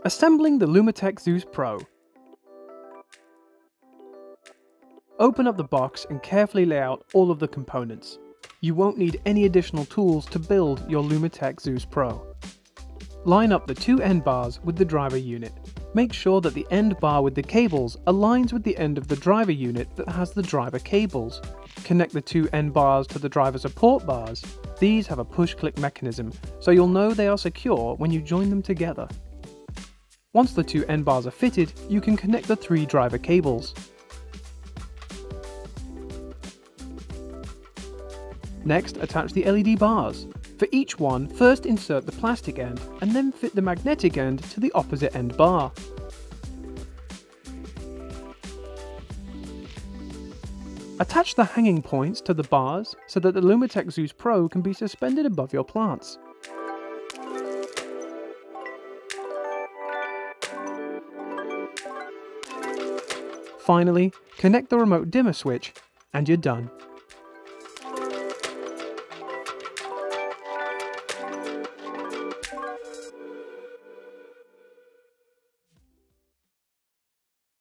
Assembling the Lumatek Zeus Pro. Open up the box and carefully lay out all of the components. You won't need any additional tools to build your Lumatek Zeus Pro. Line up the two end bars with the driver unit. Make sure that the end bar with the cables aligns with the end of the driver unit that has the driver cables. Connect the two end bars to the driver support bars. These have a push-click mechanism, so you'll know they are secure when you join them together. Once the two end bars are fitted, you can connect the three driver cables. Next, attach the LED bars. For each one, first insert the plastic end and then fit the magnetic end to the opposite end bar. Attach the hanging points to the bars so that the Lumatek Zeus Pro can be suspended above your plants. Finally, connect the remote dimmer switch and you're done.